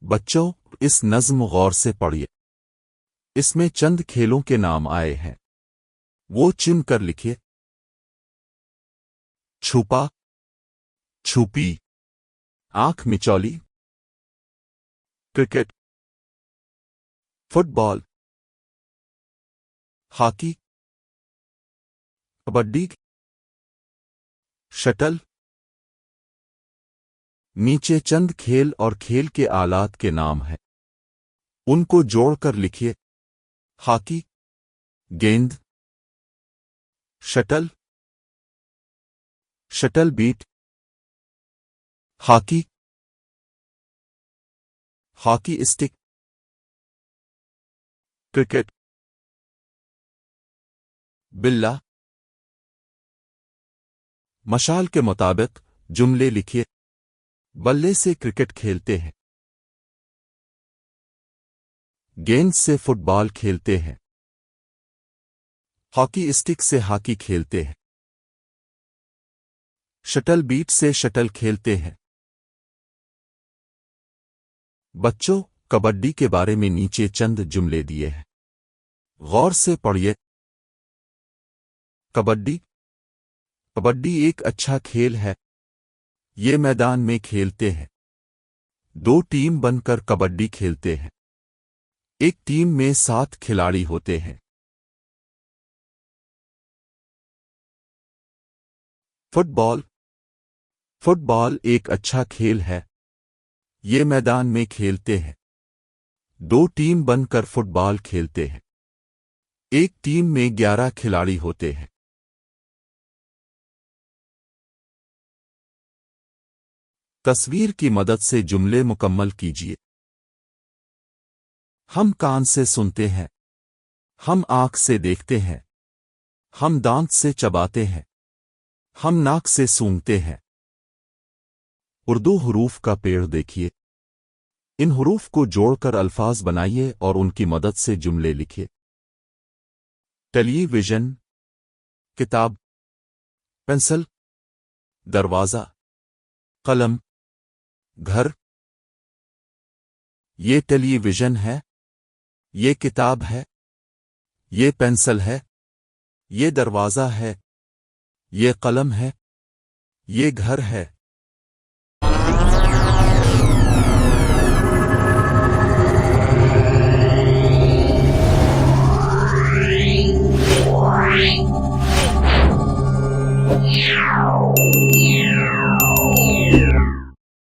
बच्चों, इस नज़्म गौर से पढ़िए। इसमें चंद खेलों के नाम आए हैं, वो चुन कर लिखिए। छुपा, छुपी, आंख मिचौली, cricket, football, hockey, kabaddi, shuttle. नीचे चंद खेल और खेल के आलात के नाम हैं, उनको जोड़कर लिखिए। हॉकी, गेंद, शटल, शटल बीट, हॉकी, हॉकी स्टिक, क्रिकेट, बिल्ला। मशाल के मुताबिक जुमले लिखिए। बल्ले से क्रिकेट खेलते हैं, गेंद से फुटबॉल खेलते हैं, हॉकी स्टिक से हॉकी खेलते हैं, शटल बीट से शटल खेलते हैं। बच्चों, कबड्डी के बारे में नीचे चंद जुमले दिए हैं, गौर से पढ़िए। कबड्डी। कबड्डी एक अच्छा खेल है, ये मैदान में खेलते हैं। दो टीम बनकर कबड्डी खेलते हैं, एक टीम में 7 खिलाड़ी होते हैं। फुटबॉल। फुटबॉल एक अच्छा खेल है, ये मैदान में खेलते हैं। दो टीम बनकर फुटबॉल खेलते हैं, एक टीम में 11 खिलाड़ी होते हैं। तस्वीर की मदद से जुमले मुकम्मल कीजिए। हम कान से सुनते हैं, हम आंख से देखते हैं, हम दांत से चबाते हैं, हम नाक से सूंघते हैं। उर्दू हुरूफ का पेड़ देखिए। इन हुरूफ को जोड़कर अल्फाज बनाइए और उनकी मदद से जुमले लिखिए। टेलीविजन, किताब, पेंसिल, दरवाजा, कलम, घर। ये टेलीविजन है, ये किताब है, ये पेंसिल है, ये दरवाजा है, ये कलम है, ये घर है।